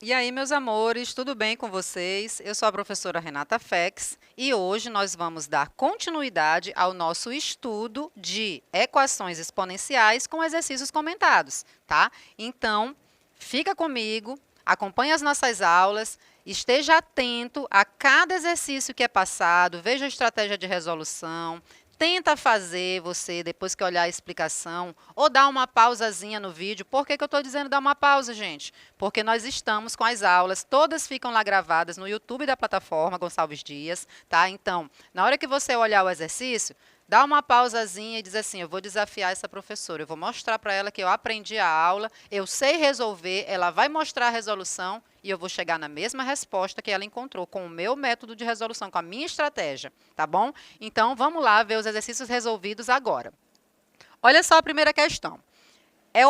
E aí, meus amores, tudo bem com vocês? Eu sou a professora Renata Fex e hoje nós vamos dar continuidade ao nosso estudo de equações exponenciais com exercícios comentados, tá? Então, fica comigo, acompanhe as nossas aulas, esteja atento a cada exercício que é passado, veja a estratégia de resolução. Tenta fazer você, depois que olhar a explicação, ou dar uma pausazinha no vídeo. Por que eu estou dizendo dar uma pausa, gente? Porque nós estamos com as aulas, todas ficam lá gravadas no YouTube da plataforma Gonçalves Dias, tá? Então, na hora que você olhar o exercício, dá uma pausazinha e diz assim, eu vou desafiar essa professora, eu vou mostrar para ela que eu aprendi a aula, eu sei resolver, ela vai mostrar a resolução e eu vou chegar na mesma resposta que ela encontrou com o meu método de resolução, com a minha estratégia, tá bom? Então, vamos lá ver os exercícios resolvidos agora. Olha só a primeira questão.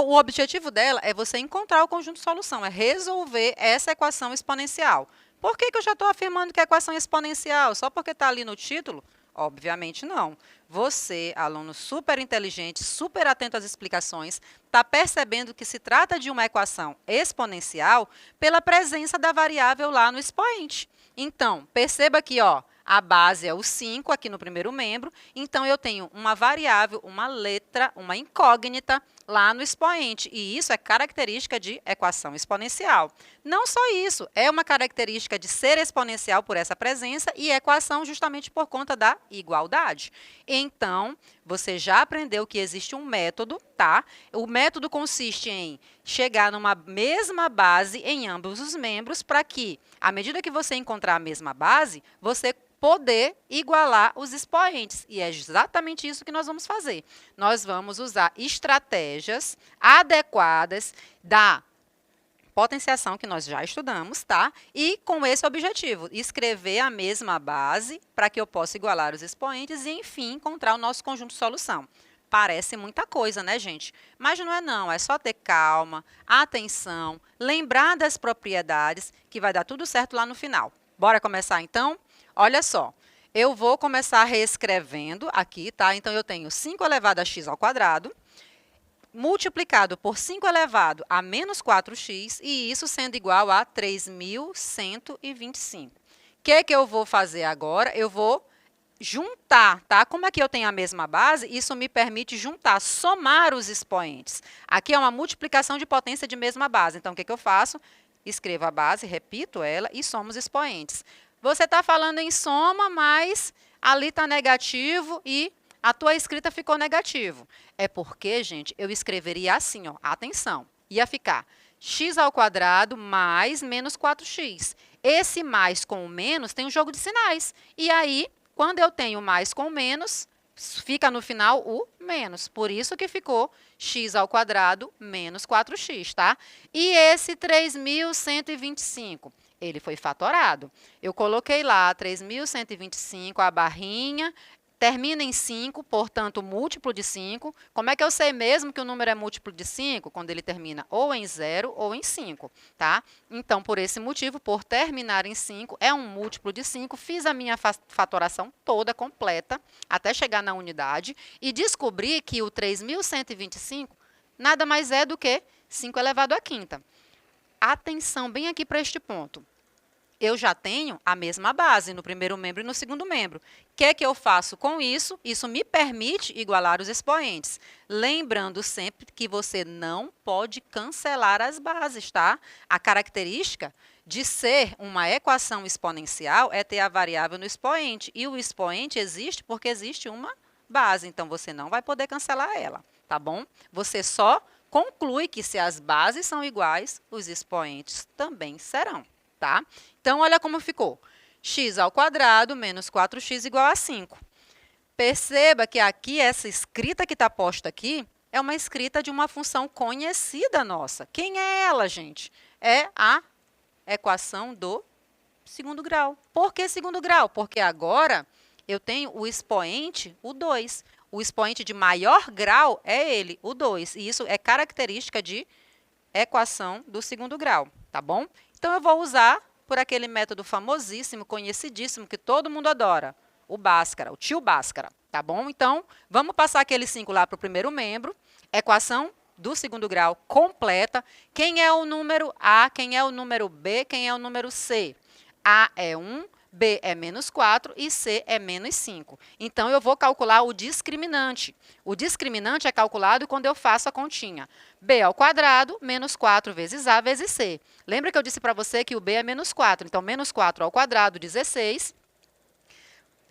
O objetivo dela é você encontrar o conjunto de solução, é resolver essa equação exponencial. Por que eu já estou afirmando que é equação exponencial? Só porque está ali no título? Obviamente não. Você, aluno super inteligente, super atento às explicações, está percebendo que se trata de uma equação exponencial pela presença da variável lá no expoente. Então, perceba aqui, ó, a base é o 5 aqui no primeiro membro, então eu tenho uma variável, uma letra, uma incógnita lá no expoente, e isso é característica de equação exponencial. Não só isso, é uma característica de ser exponencial por essa presença e equação justamente por conta da igualdade. Então, você já aprendeu que existe um método, tá? O método consiste em chegar numa mesma base em ambos os membros para que, à medida que você encontrar a mesma base, você poder igualar os expoentes. E é exatamente isso que nós vamos fazer. Nós vamos usar estratégias adequadas da potenciação que nós já estudamos, tá? E com esse objetivo, escrever a mesma base para que eu possa igualar os expoentes e, enfim, encontrar o nosso conjunto de solução. Parece muita coisa, né, gente? Mas não é não, é só ter calma, atenção, lembrar das propriedades, que vai dar tudo certo lá no final. Bora começar, então? Olha só, eu vou começar reescrevendo aqui, tá? Então, eu tenho 5 elevado a x ao quadrado, multiplicado por 5 elevado a menos 4x, e isso sendo igual a 3.125. O que eu vou fazer agora? Eu vou juntar, tá? Como aqui eu tenho a mesma base, isso me permite juntar, somar os expoentes. Aqui é uma multiplicação de potência de mesma base. Então, o que eu faço? Escrevo a base, repito ela e somo os expoentes. Você está falando em soma, mas ali está negativo e a tua escrita ficou negativo. É porque, gente, eu escreveria assim, ó, atenção, ia ficar x ao quadrado mais menos 4x. Esse mais com o menos tem um jogo de sinais. E aí, quando eu tenho mais com menos, fica no final o menos. Por isso que ficou x ao quadrado menos 4x, tá? E esse 3.125? Ele foi fatorado. Eu coloquei lá 3.125, a barrinha, termina em 5, portanto, múltiplo de 5. Como é que eu sei mesmo que o número é múltiplo de 5? Quando ele termina ou em 0 ou em 5, tá? Então, por esse motivo, por terminar em 5, é um múltiplo de 5. Fiz a minha fatoração toda, completa, até chegar na unidade, e descobri que o 3.125 nada mais é do que 5 elevado à quinta. Atenção bem aqui para este ponto. Eu já tenho a mesma base no primeiro membro e no segundo membro. O que eu faço com isso? Isso me permite igualar os expoentes. Lembrando sempre que você não pode cancelar as bases, tá? A característica de ser uma equação exponencial é ter a variável no expoente. E o expoente existe porque existe uma base. Então, você não vai poder cancelar ela, tá bom? Você só conclui que se as bases são iguais, os expoentes também serão, tá? Então, olha como ficou. X ao quadrado menos 4x igual a 5. Perceba que aqui, essa escrita que está posta aqui, é uma escrita de uma função conhecida nossa. Quem é ela, gente? É a equação do segundo grau. Por que segundo grau? Porque agora eu tenho o expoente, o 2. O expoente de maior grau é ele, o 2. E isso é característica de equação do segundo grau, tá bom? Então, eu vou usar por aquele método famosíssimo, conhecidíssimo, que todo mundo adora, o Bhaskara, o tio Bhaskara, tá bom? Então, vamos passar aquele 5 lá para o primeiro membro, equação do segundo grau completa. Quem é o número A, quem é o número B, quem é o número C? A é 1, B é menos 4 e C é menos 5. Então, eu vou calcular o discriminante. O discriminante é calculado quando eu faço a continha. B ao quadrado, menos 4 vezes A vezes C. Lembra que eu disse para você que o B é menos 4. Então, menos 4 ao quadrado, 16.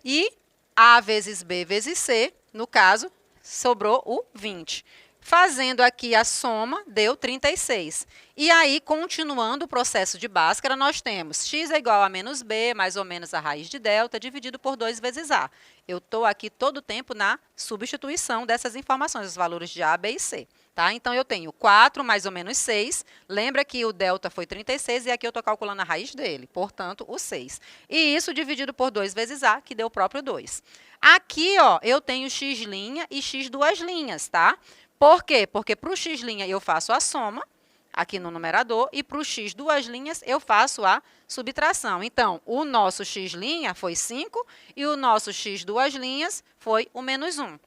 E A vezes B vezes C, no caso, sobrou o 20. Fazendo aqui a soma, deu 36. E aí, continuando o processo de Bhaskara, nós temos x é igual a menos b, mais ou menos a raiz de delta, dividido por 2 vezes a. Eu estou aqui todo o tempo na substituição dessas informações, os valores de a, b e c. Tá? Então, eu tenho 4 mais ou menos 6. Lembra que o delta foi 36 e aqui eu estou calculando a raiz dele, portanto, o 6. E isso dividido por 2 vezes a, que deu o próprio 2. Aqui, ó, eu tenho x' e x duas linhas, tá? Por quê? Porque para o x' eu faço a soma, aqui no numerador, e para o x duas linhas eu faço a subtração. Então, o nosso x' foi 5 e o nosso x duas linhas foi o menos 1.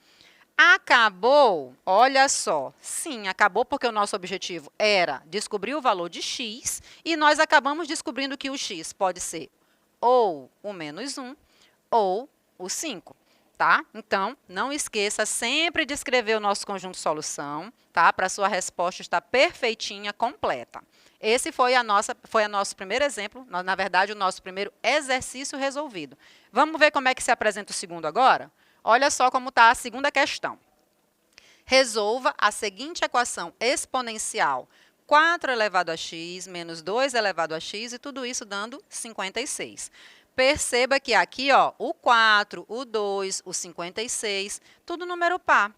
Acabou? Olha só. Sim, acabou porque o nosso objetivo era descobrir o valor de x e nós acabamos descobrindo que o x pode ser ou o menos 1 ou o 5. Tá? Então, não esqueça sempre de escrever o nosso conjunto de solução, tá? Para a sua resposta estar perfeitinha, completa. Esse foi o nosso primeiro exemplo, na verdade, o nosso primeiro exercício resolvido. Vamos ver como é que se apresenta o segundo agora? Olha só como está a segunda questão. Resolva a seguinte equação exponencial. 4 elevado a x menos 2 elevado a x e tudo isso dando 56. Perceba que aqui, ó, o 4, o 2, o 56, tudo número par.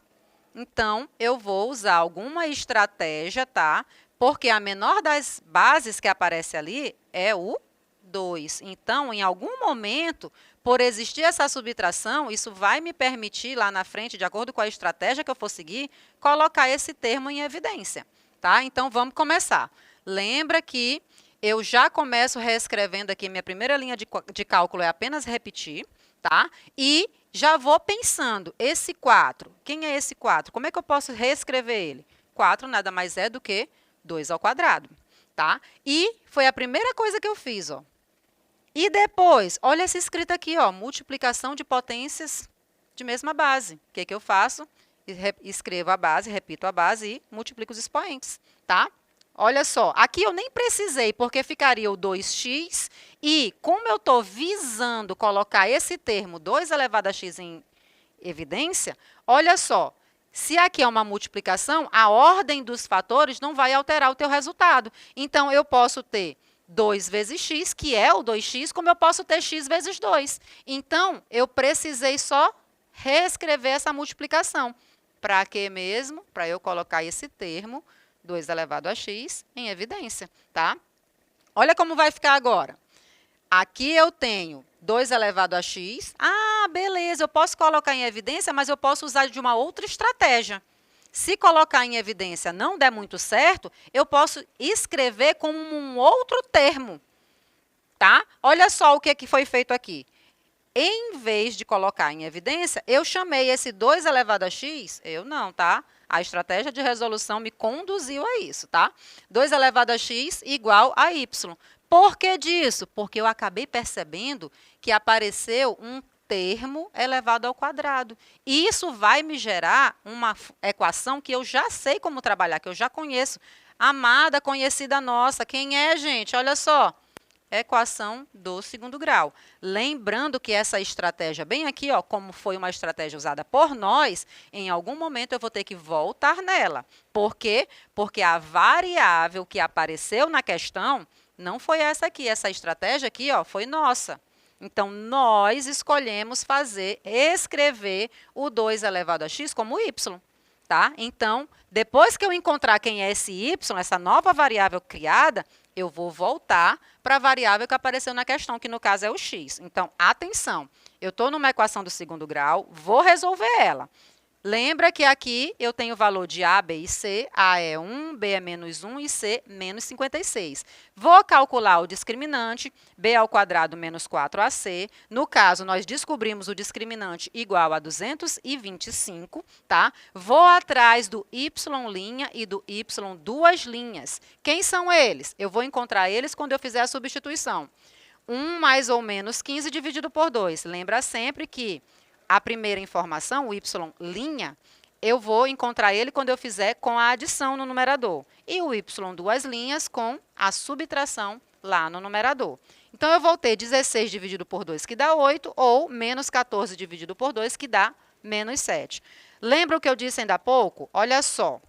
Então, eu vou usar alguma estratégia, tá? Porque a menor das bases que aparece ali é o 2. Então, em algum momento, por existir essa subtração, isso vai me permitir lá na frente, de acordo com a estratégia que eu for seguir, colocar esse termo em evidência, tá? Então, vamos começar. Lembra que eu já começo reescrevendo aqui, minha primeira linha de cálculo é apenas repetir, tá? E já vou pensando, esse 4, quem é esse 4? Como é que eu posso reescrever ele? 4 nada mais é do que 2 ao quadrado, tá? E foi a primeira coisa que eu fiz, ó. E depois, olha essa escrita aqui, ó, multiplicação de potências de mesma base. O que que eu faço? Escrevo a base, repito a base e multiplico os expoentes, tá? Olha só, aqui eu nem precisei, porque ficaria o 2x, e como eu estou visando colocar esse termo 2 elevado a x em evidência, olha só, se aqui é uma multiplicação, a ordem dos fatores não vai alterar o teu resultado. Então, eu posso ter 2 vezes x, que é o 2x, como eu posso ter x vezes 2. Então, eu precisei só reescrever essa multiplicação. Para quê mesmo? Para eu colocar esse termo 2 elevado a x em evidência, tá? Olha como vai ficar agora. Aqui eu tenho 2 elevado a x. Ah, beleza, eu posso colocar em evidência, mas eu posso usar de uma outra estratégia. Se colocar em evidência não der muito certo, eu posso escrever como um outro termo, tá? Olha só o que foi feito aqui. Em vez de colocar em evidência, eu chamei esse 2 elevado a x, eu não, tá? A estratégia de resolução me conduziu a isso, tá? 2 elevado a x igual a y. Por que disso? Porque eu acabei percebendo que apareceu um termo elevado ao quadrado. E isso vai me gerar uma equação que eu já sei como trabalhar, que eu já conheço. Amada, conhecida nossa. Quem é, gente? Olha só. Equação do segundo grau. Lembrando que essa estratégia, bem aqui, ó, como foi uma estratégia usada por nós, em algum momento eu vou ter que voltar nela. Por quê? Porque a variável que apareceu na questão não foi essa aqui. Essa estratégia aqui, ó, foi nossa. Então, nós escolhemos escrever o 2 elevado a x como y. Tá? Então, depois que eu encontrar quem é esse y, essa nova variável criada, eu vou voltar para a variável que apareceu na questão, que no caso é o x. Então, atenção, eu estou numa equação do segundo grau, vou resolver ela. Lembra que aqui eu tenho o valor de A, B e C. A é 1, B é menos 1 e C menos 56. Vou calcular o discriminante, B ao quadrado menos 4AC. No caso, nós descobrimos o discriminante igual a 225, tá? Vou atrás do y' e do y duas linhas. Quem são eles? Eu vou encontrar eles quando eu fizer a substituição. 1 mais ou menos 15 dividido por 2. Lembra sempre que a primeira informação, o y', eu vou encontrar ele quando eu fizer com a adição no numerador. E o y duas linhas com a subtração lá no numerador. Então, eu vou ter 16 dividido por 2, que dá 8, ou menos 14 dividido por 2, que dá menos 7. Lembra o que eu disse ainda há pouco? Olha só,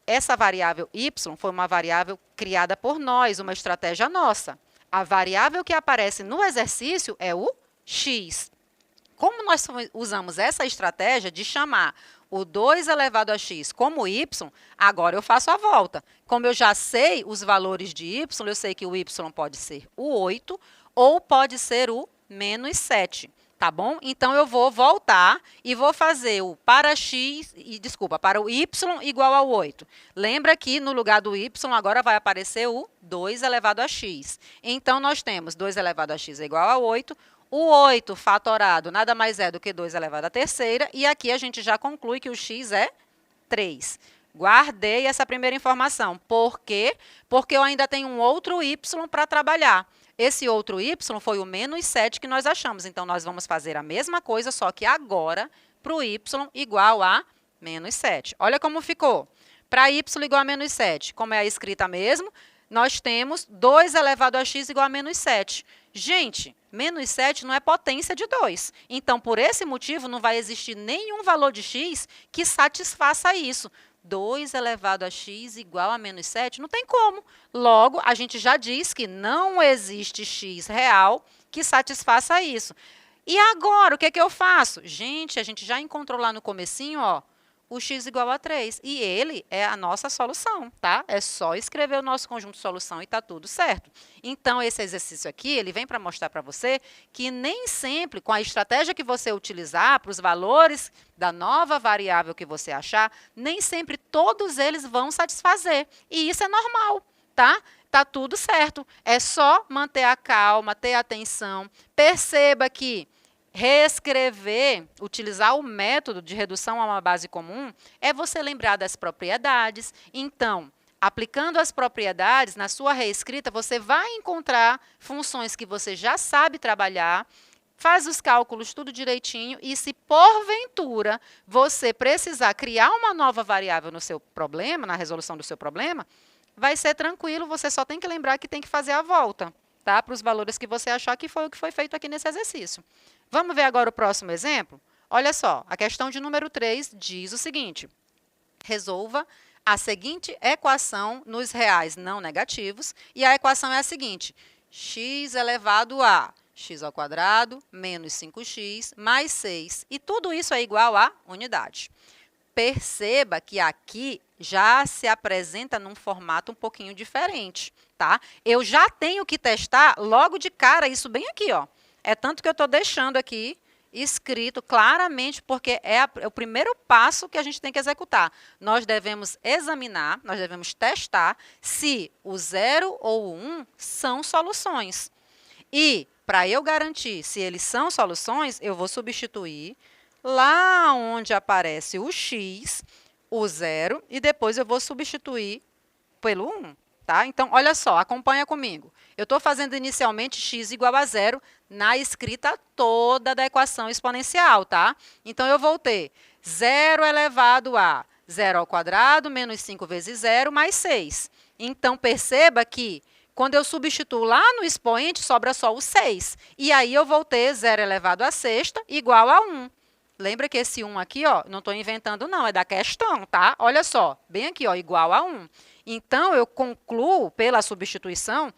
essa variável y foi uma variável criada por nós, uma estratégia nossa. A variável que aparece no exercício é o x. Como nós usamos essa estratégia de chamar o 2 elevado a x como y, agora eu faço a volta. Como eu já sei os valores de y, eu sei que o y pode ser o 8 ou pode ser o menos 7, tá bom? Então, eu vou voltar e vou fazer o para o y igual ao 8. Lembra que no lugar do y agora vai aparecer o 2 elevado a x. Então, nós temos 2 elevado a x é igual a 8. O 8 fatorado nada mais é do que 2 elevado à terceira, e aqui a gente já conclui que o x é 3. Guardei essa primeira informação. Por quê? Porque eu ainda tenho um outro y para trabalhar. Esse outro y foi o menos 7 que nós achamos. Então, nós vamos fazer a mesma coisa, só que agora para o y igual a menos 7. Olha como ficou. Para y igual a menos 7, como é a escrita mesmo, nós temos 2 elevado a x igual a menos 7. Gente, menos 7 não é potência de 2. Então, por esse motivo, não vai existir nenhum valor de x que satisfaça isso. 2 elevado a x igual a menos 7, não tem como. Logo, a gente já diz que não existe x real que satisfaça isso. E agora, o que é que eu faço? Gente, a gente já encontrou lá no comecinho, ó, o x igual a 3. E ele é a nossa solução, tá? É só escrever o nosso conjunto de solução e está tudo certo. Então, esse exercício aqui, ele vem para mostrar para você que nem sempre, com a estratégia que você utilizar para os valores da nova variável que você achar, nem sempre todos eles vão satisfazer. E isso é normal, tá? Tá tudo certo. É só manter a calma, ter atenção. Perceba que reescrever, utilizar o método de redução a uma base comum, é você lembrar das propriedades. Então, aplicando as propriedades, na sua reescrita, você vai encontrar funções que você já sabe trabalhar, faz os cálculos tudo direitinho e se, porventura, você precisar criar uma nova variável no seu problema, na resolução do seu problema, vai ser tranquilo, você só tem que lembrar que tem que fazer a volta, tá? Para os valores que você achar que foi o que foi feito aqui nesse exercício. Vamos ver agora o próximo exemplo? Olha só, a questão de número 3 diz o seguinte: resolva a seguinte equação nos reais não negativos, e a equação é a seguinte: x elevado a x ao quadrado menos 5x mais 6, e tudo isso é igual a unidade. Perceba que aqui já se apresenta num formato um pouquinho diferente, tá? Eu já tenho que testar logo de cara isso bem aqui, ó. É tanto que eu estou deixando aqui escrito claramente, porque é o primeiro passo que a gente tem que executar. Nós devemos examinar, nós devemos testar se o 0 ou o 1 são soluções. E, para eu garantir se eles são soluções, eu vou substituir lá onde aparece o x, o 0, e depois eu vou substituir pelo 1. Tá? Então, olha só, acompanha comigo. Eu estou fazendo inicialmente x igual a 0 na escrita toda da equação exponencial, tá? Então, eu vou ter 0 elevado a 0 ao quadrado menos 5 vezes 0 mais 6. Então, perceba que quando eu substituo lá no expoente, sobra só o 6. E aí, eu vou ter 0 elevado a sexta igual a 1. Lembra que esse 1 aqui, ó, não estou inventando não, é da questão, tá? Olha só, bem aqui, ó, igual a 1. Então, eu concluo pela substituição,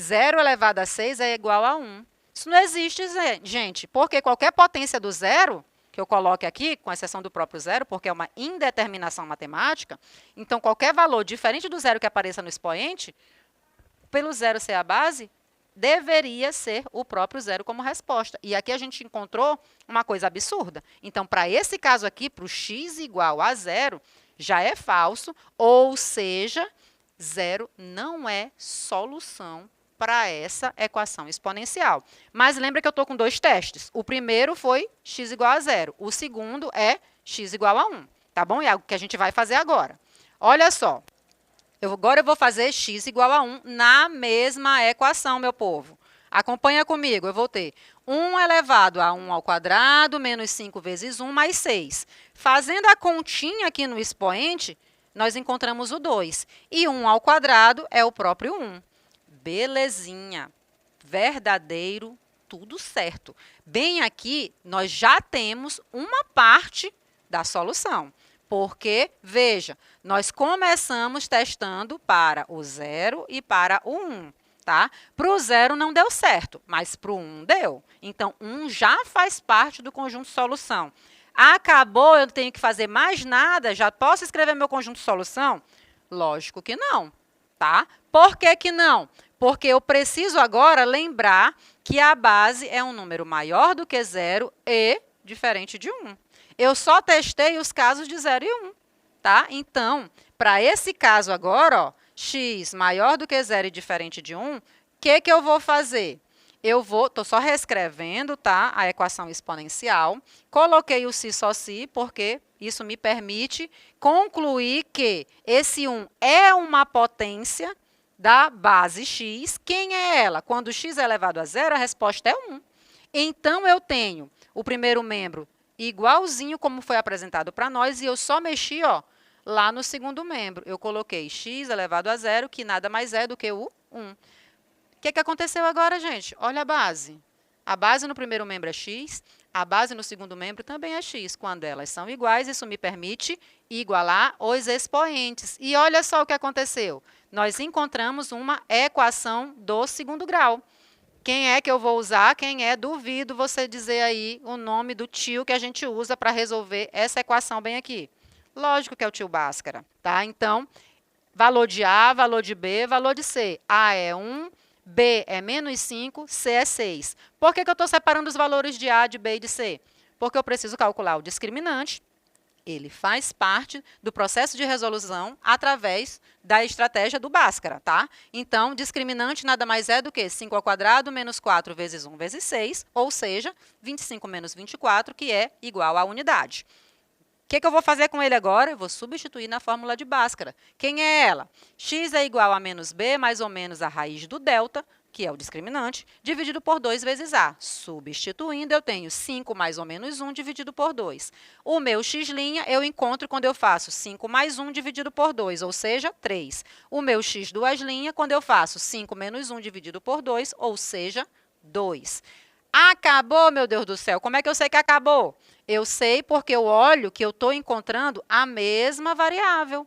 0 elevado a 6 é igual a 1. Isso não existe, gente, porque qualquer potência do zero, que eu coloque aqui, com exceção do próprio zero, porque é uma indeterminação matemática, então, qualquer valor diferente do zero que apareça no expoente, pelo zero ser a base, deveria ser o próprio zero como resposta. E aqui a gente encontrou uma coisa absurda. Então, para esse caso aqui, para o x igual a zero, já é falso, ou seja, zero não é solução para essa equação exponencial. Mas lembra que eu estou com dois testes. O primeiro foi x igual a zero. O segundo é x igual a 1. Tá bom? É algo que a gente vai fazer agora. Olha só. Agora eu vou fazer x igual a 1 na mesma equação, meu povo. Acompanha comigo, eu vou ter 1 elevado a 1 ao quadrado, menos 5 vezes 1, mais 6. Fazendo a continha aqui no expoente, nós encontramos o 2. E 1 ao quadrado é o próprio 1. Belezinha. Verdadeiro, tudo certo. Bem aqui, nós já temos uma parte da solução. Porque, veja, nós começamos testando para o 0 e para o 1, tá? Para o 0 não deu certo, mas para o 1 deu. Então, 1 já faz parte do conjunto solução. Acabou, eu não tenho que fazer mais nada, já posso escrever meu conjunto solução? Lógico que não, tá? Por que que não? Porque eu preciso agora lembrar que a base é um número maior do que 0 e diferente de 1. Eu só testei os casos de 0 e 1, tá? Então, para esse caso agora, ó, x maior do que 0 e diferente de 1, o que eu vou fazer? Estou só reescrevendo, tá, a equação exponencial, coloquei o si só si, porque isso me permite concluir que esse 1 é uma potência da base x. Quem é ela? Quando x é elevado a 0, a resposta é 1. Então, eu tenho o primeiro membro igualzinho como foi apresentado para nós, e eu só mexi, ó, lá no segundo membro. Eu coloquei x elevado a 0, que nada mais é do que o 1. O que aconteceu agora, gente? Olha a base. A base no primeiro membro é x, a base no segundo membro também é x. Quando elas são iguais, isso me permite igualar os expoentes. E olha só o que aconteceu. Nós encontramos uma equação do segundo grau. Quem é que eu vou usar? Quem é? Duvido você dizer aí o nome do tio que a gente usa para resolver essa equação bem aqui. Lógico que é o tio Bhaskara, tá? Então, valor de A, valor de B, valor de C. A é 1, B é menos 5, C é 6. Por que eu estou separando os valores de A, de B e de C? Porque eu preciso calcular o discriminante. Ele faz parte do processo de resolução através da estratégia do Bhaskara, tá? Então, discriminante nada mais é do que 5 ao quadrado menos 4 vezes 1 vezes 6, ou seja, 25 menos 24, que é igual à unidade. O que eu vou fazer com ele agora? Eu vou substituir na fórmula de Bhaskara. Quem é ela? X é igual a menos b, mais ou menos a raiz do delta, que é o discriminante, dividido por 2 vezes a. Substituindo, eu tenho 5 mais ou menos 1 dividido por 2. O meu x' eu encontro quando eu faço 5 mais 1 dividido por 2, ou seja, 3. O meu x duas linhas, quando eu faço 5 menos 1 dividido por 2, ou seja, 2. Acabou, meu Deus do céu. Como é que eu sei que acabou? Eu sei porque eu olho que eu estou encontrando a mesma variável.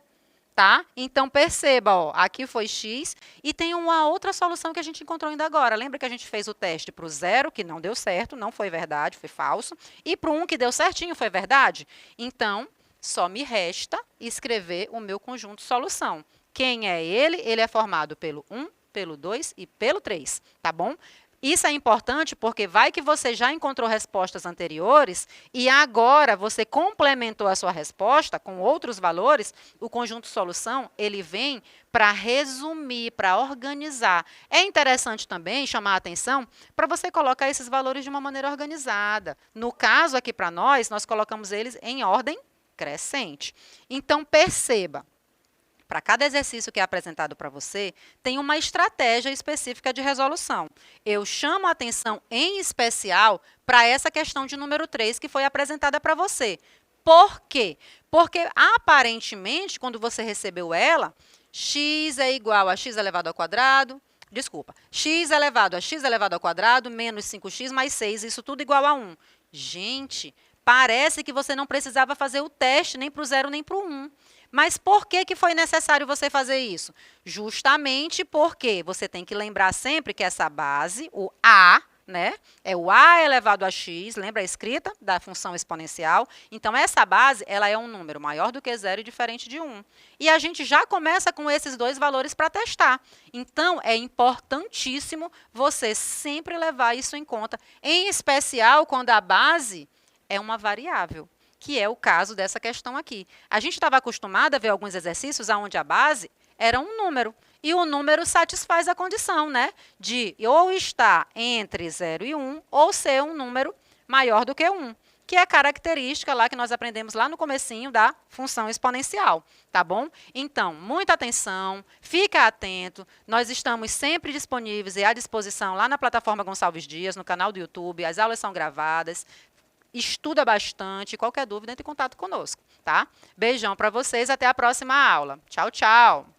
Tá? Então, perceba, ó, aqui foi x, e tem uma outra solução que a gente encontrou ainda agora. Lembra que a gente fez o teste para o 0, que não deu certo, não foi verdade, foi falso, e para o 1, que deu certinho, foi verdade? Então, só me resta escrever o meu conjunto solução. Quem é ele? Ele é formado pelo 1, pelo 2 e pelo 3, tá bom? Isso é importante porque vai que você já encontrou respostas anteriores e agora você complementou a sua resposta com outros valores. O conjunto solução, ele vem para resumir, para organizar. É interessante também chamar a atenção para você colocar esses valores de uma maneira organizada. No caso aqui para nós colocamos eles em ordem crescente. Então, perceba. Para cada exercício que é apresentado para você, tem uma estratégia específica de resolução. Eu chamo a atenção em especial para essa questão de número 3 que foi apresentada para você. Por quê? Porque, aparentemente, quando você recebeu ela, x é igual a x elevado ao quadrado, x elevado a x elevado ao quadrado menos 5x mais 6, isso tudo igual a 1. Gente, parece que você não precisava fazer o teste nem para o 0 nem para o 1. Mas por que foi necessário você fazer isso? Justamente porque você tem que lembrar sempre que essa base, o A, né? É o a elevado a x, lembra a escrita da função exponencial? Então, essa base, ela é um número maior do que 0 e diferente de 1. E a gente já começa com esses dois valores para testar. Então, é importantíssimo você sempre levar isso em conta, em especial quando a base é uma variável, que é o caso dessa questão aqui. A gente estava acostumado a ver alguns exercícios onde a base era um número, e o número satisfaz a condição, né, de ou estar entre 0 e 1, ou ser um número maior do que 1, que é a característica lá que nós aprendemos lá no comecinho da função exponencial, tá bom? Então, muita atenção, fica atento, nós estamos sempre disponíveis e à disposição lá na plataforma Gonçalves Dias, no canal do YouTube, as aulas são gravadas, estuda bastante, qualquer dúvida entre em contato conosco, tá? Beijão para vocês, até a próxima aula. Tchau, tchau!